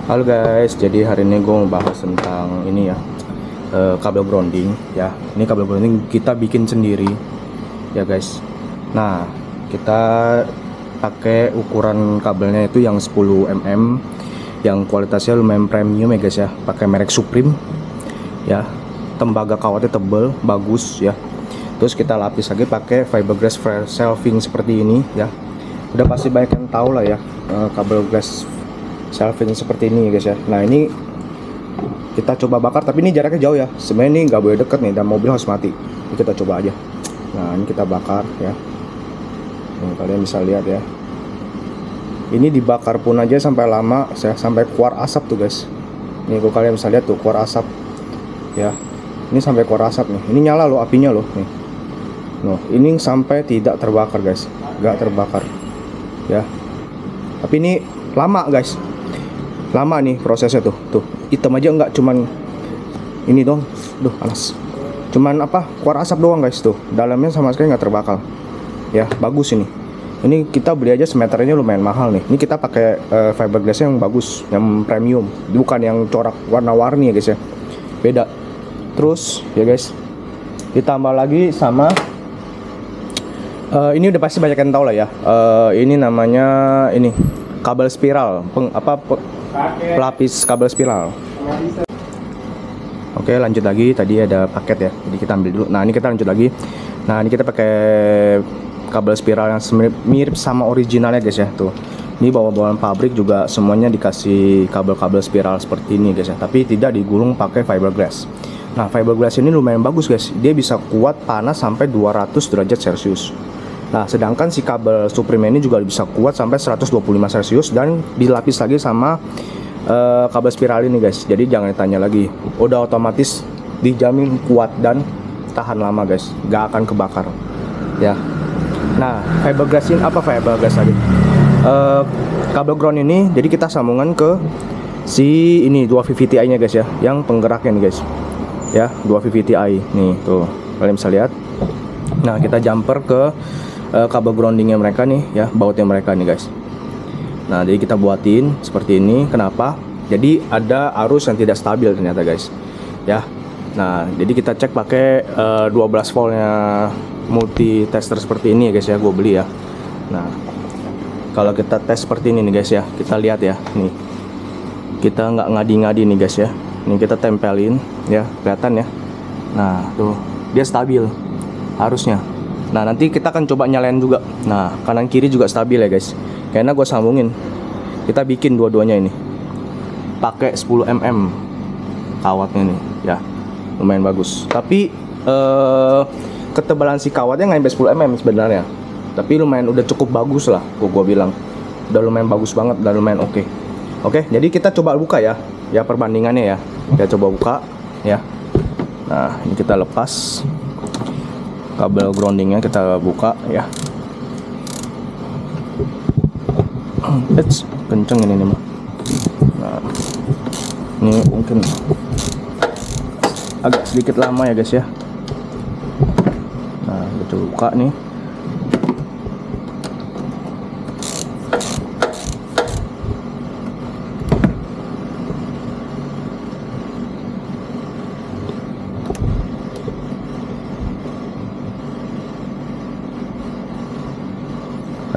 Halo guys, jadi hari ini gue mau bahas tentang ini ya, kabel grounding ya. Ini kabel grounding kita bikin sendiri ya guys. Nah, kita pakai ukuran kabelnya itu yang 10 mm, yang kualitasnya lumayan premium ya guys ya. Pakai merek Supreme ya. Tembaga kawatnya tebel, bagus ya. Terus kita lapis lagi pakai fiberglass shelving seperti ini ya. Udah pasti banyak yang tahu lah ya, kabel glass shelving seperti ini guys ya. Nah ini kita coba bakar, tapi ini jaraknya jauh ya. Sebenarnya ini nggak boleh deket nih, dan mobil harus mati. Ini kita coba aja. Nah ini kita bakar ya. Nih, kalian bisa lihat ya. Ini dibakar pun aja sampai lama, sampai keluar asap tuh guys. Nih kalau kalian bisa lihat tuh keluar asap ya. Ini sampai keluar asap nih. Ini nyala loh apinya loh nih. Noh, ini sampai tidak terbakar guys, nggak terbakar ya. Tapi ini lama guys. Lama nih prosesnya tuh hitam aja, nggak cuman ini dong, panas, cuman apa, keluar asap doang guys, tuh dalamnya sama sekali nggak terbakar ya. Bagus ini kita beli aja semeternya lumayan mahal nih. Ini kita pakai fiberglass yang bagus, yang premium, bukan yang corak warna-warni ya guys ya, beda. Terus ya guys, ditambah lagi sama ini udah pasti banyak yang tahu lah ya, ini namanya ini kabel spiral, pelapis kabel spiral. Oke, lanjut lagi. Tadi ada paket ya, jadi kita ambil dulu. Nah ini kita lanjut lagi. Nah ini kita pakai kabel spiral yang mirip sama originalnya guys ya. Tuh, ini bawaan pabrik juga semuanya dikasih kabel-kabel spiral seperti ini guys ya, tapi tidak digulung pakai fiberglass. Nah fiberglass ini lumayan bagus guys, dia bisa kuat panas sampai 200 derajat Celcius. Nah sedangkan si kabel Supreme ini juga bisa kuat sampai 125 Celcius, dan dilapis lagi sama kabel spiral ini guys. Jadi jangan ditanya lagi, udah otomatis dijamin kuat dan tahan lama guys, gak akan kebakar ya. Nah fiberglass ini apa, fiberglass tadi, kabel ground ini jadi kita sambungan ke si ini 2 VVTi nya guys ya, yang penggeraknya nih guys ya, 2 VVTi nih tuh kalian bisa lihat. Nah kita jumper ke kabel groundingnya mereka nih ya, bautnya mereka nih guys. Nah jadi kita buatin seperti ini. Kenapa? Jadi ada arus yang tidak stabil ternyata guys ya. Nah jadi kita cek pakai 12 voltnya multi tester seperti ini ya guys ya, gue beli ya. Nah kalau kita tes seperti ini nih guys ya, kita lihat ya nih, kita nggak ngadi-ngadi nih guys ya. Ini kita tempelin ya, kelihatan ya. Nah tuh dia stabil harusnya. Nah nanti kita akan coba nyalain juga. Nah kanan kiri juga stabil ya guys, karena gue sambungin. Kita bikin dua-duanya ini pakai 10 mm kawatnya nih ya, lumayan bagus. Tapi ketebalan si kawatnya nggak sampai 10 mm sebenarnya, tapi lumayan udah cukup bagus lah. Gue bilang udah lumayan bagus banget, udah lumayan oke. Oke, jadi kita coba buka ya perbandingannya ya. Kita coba buka ya. Nah ini kita lepas kabel groundingnya, kita buka ya. Kenceng ini nih mah. Nah ini mungkin agak sedikit lama ya guys ya. Nah kita buka nih.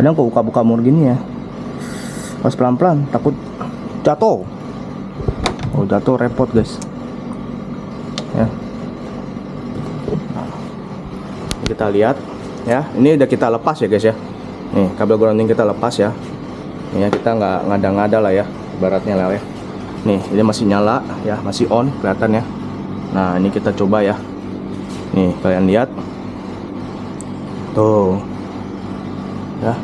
Kadang kok buka-buka mur gini ya, pas pelan-pelan takut jatuh. Oh jatuh repot guys ya. Nah, kita lihat ya, ini udah kita lepas ya guys ya. Nih kabel grounding kita lepas ya. Nih ya, kita nggak ngada-ngada lah ya, ibaratnya lah ya. Nih ini masih nyala ya, masih on kelihatan ya. Nah ini kita coba ya. Nih kalian lihat tuh ya,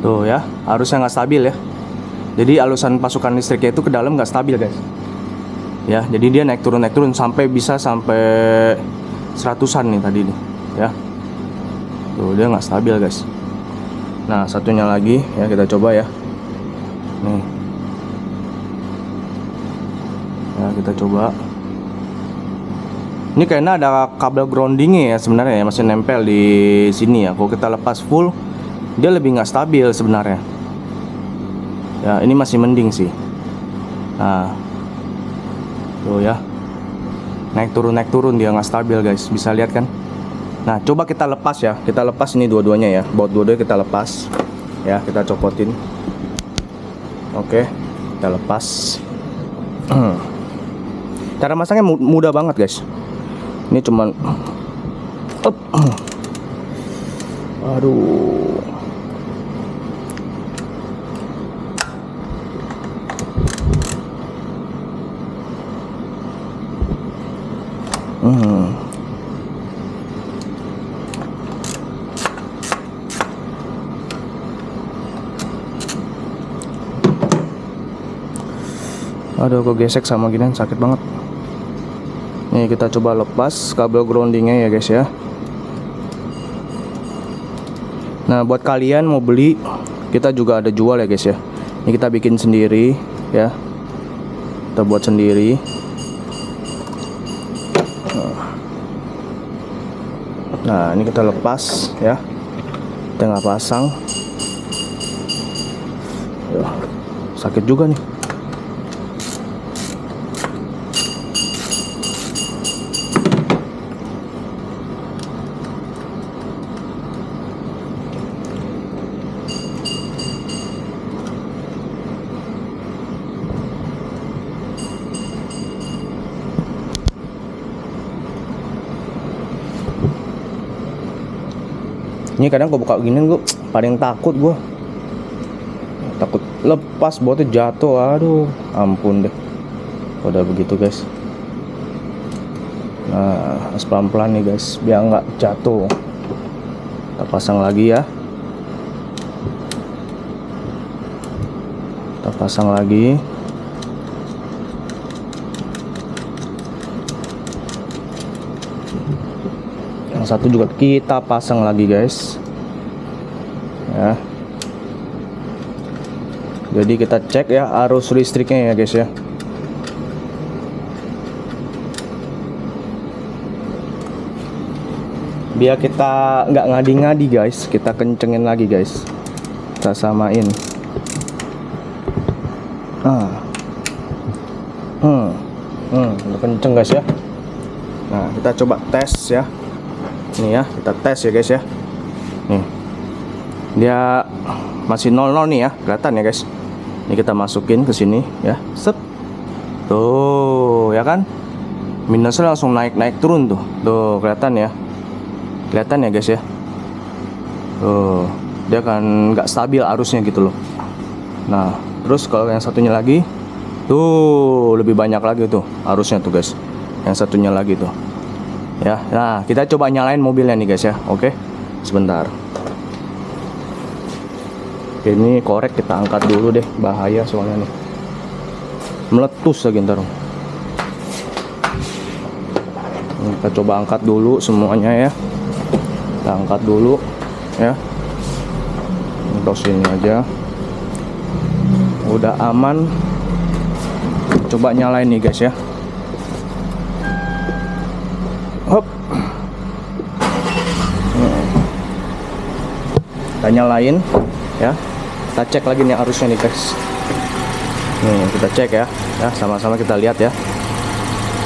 tuh ya, arusnya nggak stabil ya. Jadi alusan pasukan listriknya itu ke dalam nggak stabil guys ya. Jadi dia naik turun sampai bisa sampai 100-an nih tadi nih ya. Tuh dia nggak stabil guys. Nah satunya lagi ya, kita coba ya. Nih ya, kita coba. Ini kayaknya ada kabel groundingnya ya sebenarnya ya, masih nempel di sini ya. Kalau kita lepas full, dia lebih nggak stabil sebenarnya. Ya ini masih mending sih. Nah, tuh ya, naik turun dia nggak stabil guys, bisa lihat kan. Nah, coba kita lepas ya, kita lepas ini dua-duanya ya, baut dua-duanya kita lepas ya, kita copotin. Oke, kita lepas. Cara masangnya mudah banget guys. Ini cuman aduh. Aduh, kok gesek sama gini, sakit banget. Nih kita coba lepas kabel groundingnya ya guys ya. Nah, buat kalian mau beli, kita juga ada jual ya guys ya. Ini kita bikin sendiri ya, kita buat sendiri. Nah, ini kita lepas ya, kita nggak pasang. Sakit juga nih. Ini kadang gue buka gini gue paling takut, gue takut lepas bautnya jatuh. Aduh, ampun deh. Udah begitu guys. Nah, harus pelan-pelan nih guys, biar nggak jatuh. Kita pasang lagi ya. Kita pasang lagi. Satu juga kita pasang lagi guys ya. Jadi kita cek ya arus listriknya ya guys ya. Biar kita nggak ngadi-ngadi guys, kita kencengin lagi guys, kita samain. Udah kenceng guys ya. Nah, kita coba tes ya. Nih ya, kita tes ya guys ya. Nih, dia masih 00 nih ya, kelihatan ya guys. Ini kita masukin ke sini ya, set. Tuh ya kan, minusnya langsung naik turun tuh. Tuh kelihatan ya, kelihatan ya guys ya. Tuh, dia kan nggak stabil arusnya gitu loh. Nah, terus kalau yang satunya lagi, tuh lebih banyak lagi tuh arusnya tuh guys. Yang satunya lagi tuh. Ya, nah kita coba nyalain mobilnya nih guys ya. Oke, sebentar. Oke, ini korek kita angkat dulu deh, bahaya soalnya nih, meletus lagi ntar. Kita coba angkat dulu semuanya ya. Kita angkat dulu ya. Untuk sini aja. Udah aman. Coba nyalain nih guys ya. Hop. Kita nyalain ya. Kita cek lagi nih arusnya nih guys. Nih kita cek ya. Ya, sama-sama kita lihat ya.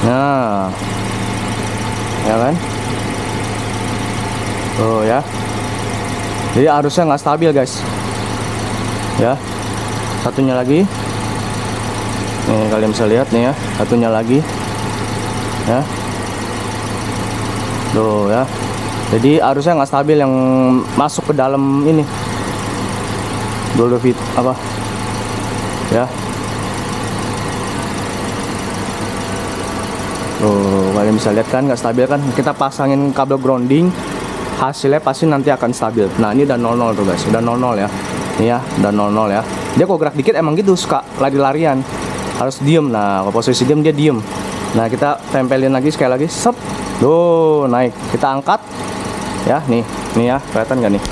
Nah, ya kan? Tuh ya. Jadi arusnya nggak stabil guys. Ya. Satunya lagi. Nih kalian bisa lihat nih ya. Satunya lagi. Ya. Tuh ya. Jadi arusnya nggak stabil yang masuk ke dalam ini. Dulu fit apa? Ya. Tuh kalian bisa lihat kan nggak stabil kan? Kita pasangin kabel grounding, hasilnya pasti nanti akan stabil. Nah ini udah 00 tuh guys, udah 00 ya. Ini ya, udah 00 ya. Dia kok gerak dikit emang gitu suka lari-larian. Harus diem. Nah kalau posisi diem dia diem. Nah kita tempelin lagi sekali lagi, sep. Tuh naik, kita angkat ya, nih ya, kelihatan nggak nih?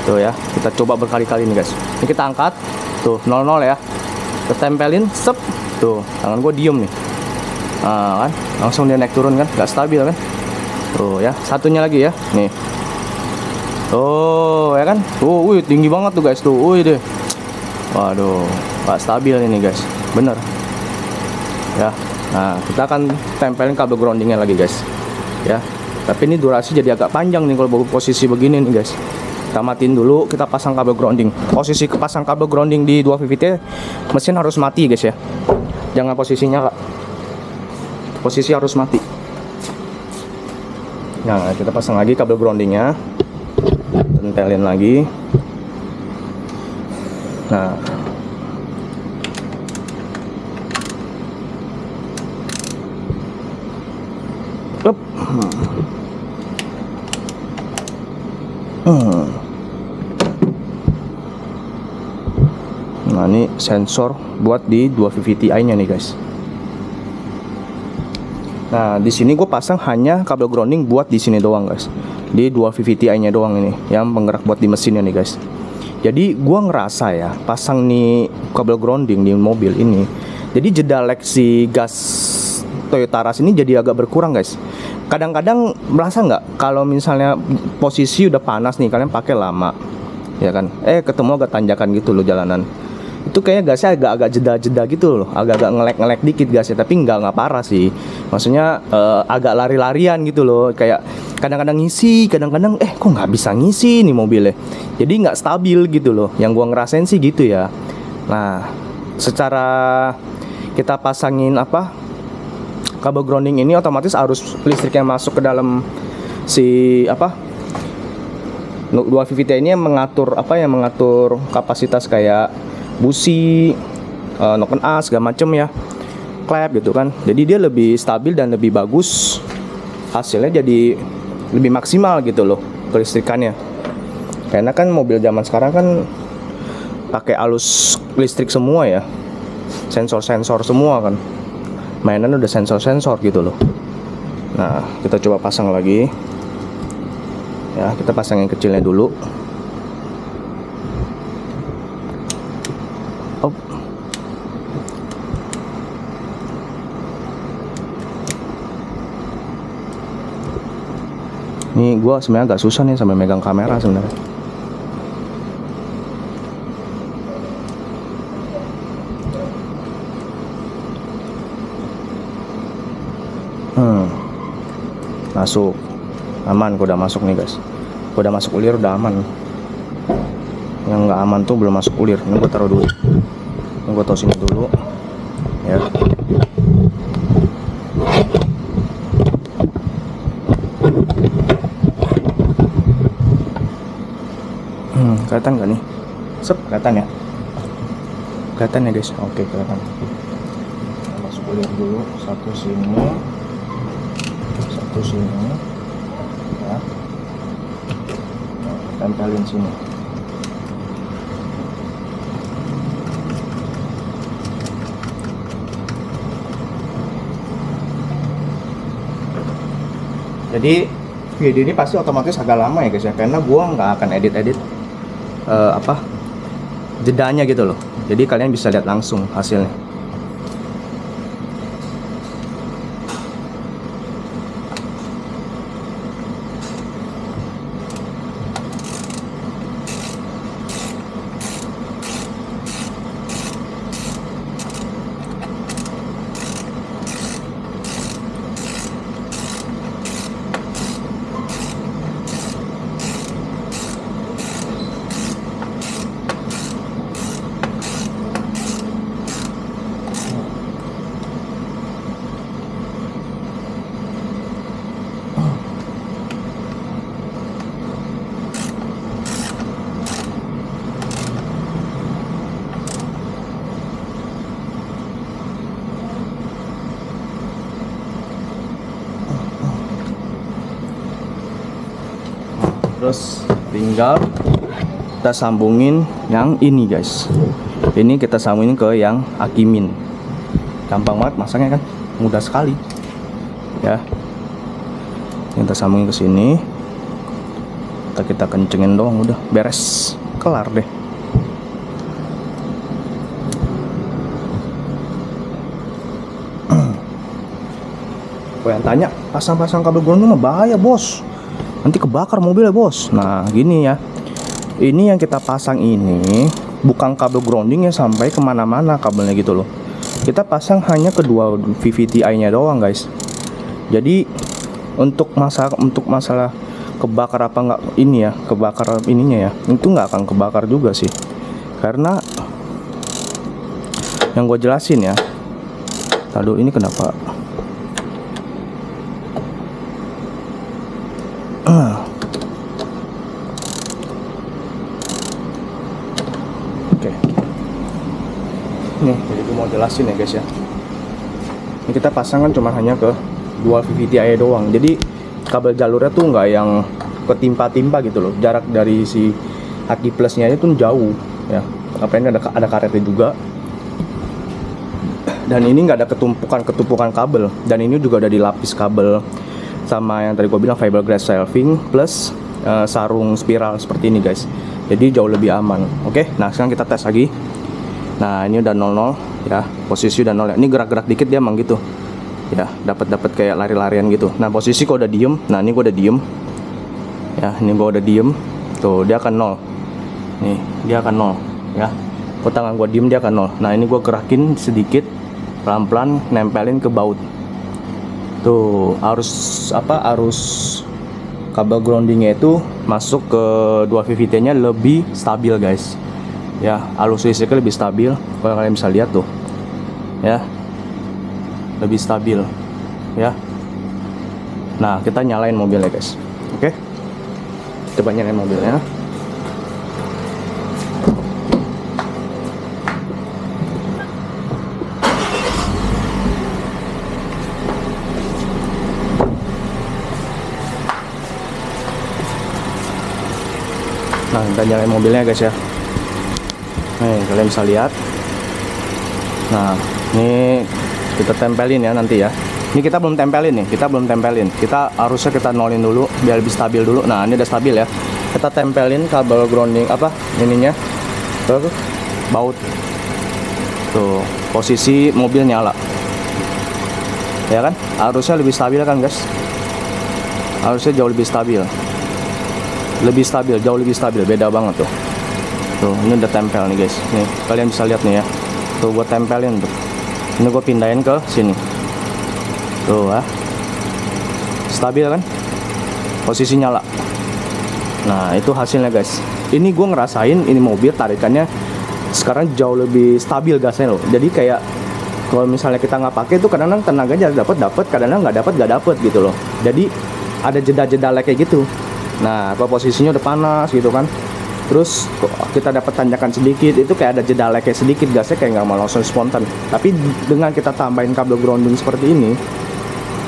Tuh ya, kita coba berkali-kali nih guys. Ini kita angkat, tuh 00 ya, kita tempelin, sep. Tuh tangan gue diem nih. Nah kan, langsung dia naik turun kan, nggak stabil kan? Tuh ya, satunya lagi ya, nih. Tuh ya kan, tuh, wih tinggi banget tuh guys, tuh, wih deh. Waduh, nggak stabil ini guys, bener. ya. Nah, kita akan tempelin kabel groundingnya lagi guys, ya. Tapi ini durasi jadi agak panjang nih kalau posisi begini nih guys. Kita matiin dulu, kita pasang kabel grounding. Posisi kepasang kabel grounding di 2 VVT, mesin harus mati guys ya. Jangan posisinya Kak. Posisi harus mati. Nah, kita pasang lagi kabel groundingnya, tempelin lagi. Nah, up. Nah, ini sensor buat di 2 VVT-i nya nih guys. Nah, di sini gue pasang hanya kabel grounding buat di sini doang guys. Di 2 VVT-i nya doang ini yang penggerak buat di mesinnya nih guys. Jadi gue ngerasa ya pasang nih kabel grounding di mobil ini, jadi jeda leg si gas Toyota Rush ini jadi agak berkurang guys. Kadang-kadang merasa nggak kalau misalnya posisi udah panas nih, kalian pakai lama ya kan, ketemu agak tanjakan gitu loh jalanan, itu kayaknya gasnya agak-agak jeda-jeda gitu loh, agak-agak ngelek-ngelek dikit gasnya, tapi nggak parah sih, maksudnya agak lari-larian gitu loh, kayak kadang-kadang ngisi, kadang-kadang kok nggak bisa ngisi nih mobilnya, jadi nggak stabil gitu loh, yang gua ngerasain sih gitu ya. Nah, secara kita pasangin kabel grounding ini, otomatis arus listrik yang masuk ke dalam si 2 VVT ini yang mengatur mengatur kapasitas kayak busi, noken as segala macem ya, klep gitu kan. Jadi dia lebih stabil dan lebih bagus, hasilnya jadi lebih maksimal gitu loh kelistrikannya. Karena kan mobil zaman sekarang kan pakai arus listrik semua ya, sensor-sensor semua kan, mainan udah sensor-sensor gitu loh. Nah, kita coba pasang lagi ya, kita pasang yang kecilnya dulu. Ini gue sebenarnya agak susah nih sambil megang kamera sebenarnya. Masuk, aman. Gue udah masuk nih guys. Gue udah masuk ulir, udah aman. Yang nggak aman tuh belum masuk ulir. Ini gue taruh dulu. Ini gue taruh sini dulu, ya. Kelihatan nggak nih? Kelihatan ya? Kelihatan ya guys? Oke, kelihatan. Kita masuk ulir dulu. Satu sini, satu sini, ya. Tempelin sini. Jadi video ini pasti otomatis agak lama ya guys ya, karena gua nggak akan edit-edit jedanya gitu loh. Jadi kalian bisa lihat langsung hasilnya. Terus tinggal kita sambungin yang ini guys. Ini kita sambungin ke yang Akimin. Gampang banget masangnya kan, mudah sekali ya. Kita sambungin ke sini, kita kencengin doang, udah beres, kelar deh. Kau yang tanya, pasang-pasang kabel grounding mah bahaya bos, nanti kebakar mobilnya bos. Nah gini ya, ini yang kita pasang ini bukan kabel grounding yang sampai kemana-mana kabelnya gitu loh. kita pasang hanya kedua VVTi-nya doang guys. Jadi untuk masalah kebakar apa nggak ini ya, kebakar ininya ya, itu nggak akan kebakar juga sih, karena yang gue jelasin ya. Lalu ini kenapa? Oke. Nih, jadi gue mau jelasin ya guys ya. Ini kita pasang kan cuma hanya ke dual VVTi doang. Jadi kabel jalurnya tuh nggak yang ketimpa-timpa gitu loh. Jarak dari si aki plusnya itu jauh ya. Apa ini ada karetnya juga. Dan ini nggak ada ketumpukan kabel. Dan ini juga udah dilapis kabel sama yang tadi gue bilang fiberglass shelving plus sarung spiral seperti ini guys. Jadi jauh lebih aman. Oke, nah sekarang kita tes lagi. Nah ini udah 00 ya, posisi udah 0 ya. Ini gerak-gerak dikit dia emang gitu ya, dapat kayak lari-larian gitu. Nah posisi kok udah diem, nah ini gue udah diem ya, ini gue udah diem tuh, dia akan 0 nih, dia akan 0 ya. Kok tangan gue diem dia akan 0. Nah ini gue gerakin sedikit pelan-pelan, nempelin ke baut tuh. Arus kabel groundingnya itu masuk ke dua VVT nya lebih stabil guys ya, arus listriknya lebih stabil. Kalau kalian bisa lihat tuh ya, lebih stabil ya. Nah kita nyalain mobilnya guys. Oke, coba nyalain mobilnya. Nah kita nyalain mobilnya guys ya. Nih kalian bisa lihat. Nah ini kita tempelin ya nanti ya. Ini kita belum tempelin nih, kita harusnya kita nolin dulu biar lebih stabil dulu. Nah ini udah stabil ya. Kita tempelin kabel grounding apa ininya ke baut tuh, posisi mobil nyala ya kan, harusnya lebih stabil kan guys, harusnya jauh lebih stabil, jauh lebih stabil, beda banget tuh. Tuh ini udah tempel nih guys, nih kalian bisa lihat nih ya, tuh gue tempelin tuh. Ini gue pindahin ke sini tuh ah, stabil kan, posisi nyala. Nah itu hasilnya guys. Ini gue ngerasain ini mobil tarikannya sekarang jauh lebih stabil gasnya loh. Jadi kayak kalau misalnya kita nggak pakai tuh kadang-kadang tenaganya dapat, kadang-kadang nggak dapet gitu loh. Jadi ada jeda-jeda kayak gitu. Nah kalau posisinya udah panas gitu kan, terus kita dapat tanjakan sedikit, itu kayak ada jeda kayak sedikit, gasnya kayak nggak mau langsung spontan. Tapi dengan kita tambahin kabel grounding seperti ini,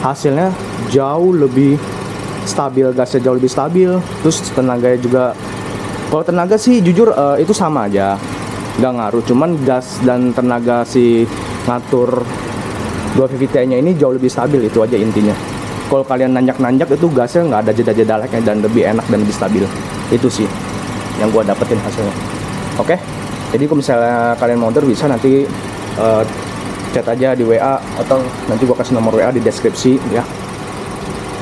hasilnya jauh lebih stabil, gasnya jauh lebih stabil. Terus tenaganya juga, kalau tenaga sih jujur itu sama aja, nggak ngaruh. Cuman gas dan tenaga si ngatur dua VVT nya ini jauh lebih stabil, itu aja intinya. Kalau kalian nanjak-nanjak itu gasnya nggak ada jeda-jeda dan lebih enak dan lebih stabil. Itu sih yang gua dapetin hasilnya. Oke, jadi kalau misalnya kalian mau order bisa nanti chat aja di WA atau nanti gua kasih nomor WA di deskripsi ya.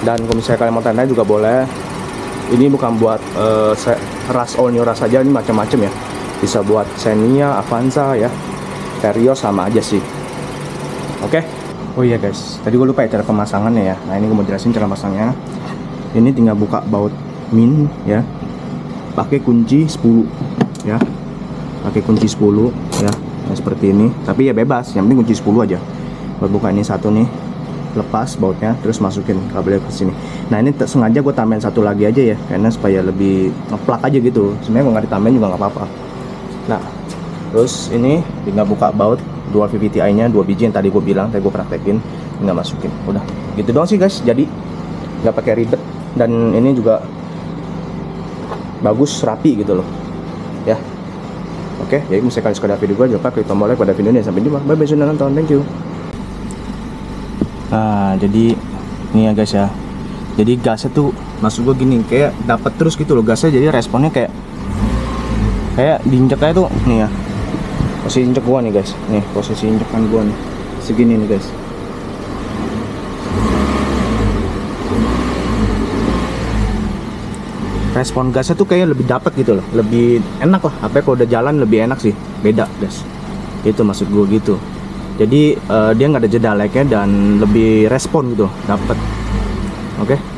Dan kalau misalnya kalian mau tanya juga boleh. Ini bukan buat ras all new ras aja, ini macam-macam ya. Bisa buat Xenia, Avanza ya, Vario sama aja sih. Oke. Oh iya guys, tadi gue lupa ya cara pemasangannya ya. Nah ini gue mau jelasin cara pasangnya. Ini tinggal buka baut min ya, pakai kunci 10 ya, pakai kunci 10 ya, nah, seperti ini. Tapi ya bebas, yang penting kunci 10 aja. Buat buka ini satu nih, lepas bautnya, terus masukin kabelnya ke sini. Nah ini sengaja gue tambahin satu lagi aja ya, karena supaya lebih ngeplak aja gitu. Sebenarnya kalau nggak ditambahin juga nggak apa-apa. Nah terus ini tinggal buka baut dual VVTi nya 2 biji yang tadi gue bilang, tadi gue praktekin, tinggal masukin. Udah gitu doang sih guys, jadi nggak pakai ribet. Dan ini juga bagus, rapi gitu loh ya. Oke, jadi misalnya kalian suka video gue, jangan lupa klik tombol like pada video ini. Sampai jumpa, bye bye, sudah nonton, thank you. Nah jadi ini ya guys ya, jadi gasnya tuh maksud gue gini, kayak dapat terus gitu loh gasnya. Jadi responnya kayak diinjek aja tuh nih ya, posisi injek gua nih guys, nih posisi injekan gua nih segini nih guys. Respon gasnya tuh kayak lebih dapat gitu loh, lebih enak lah. Apa kalau udah jalan lebih enak sih, beda guys. Itu maksud gua gitu. Jadi dia nggak ada jeda lag-nya dan lebih respon gitu dapat. Oke.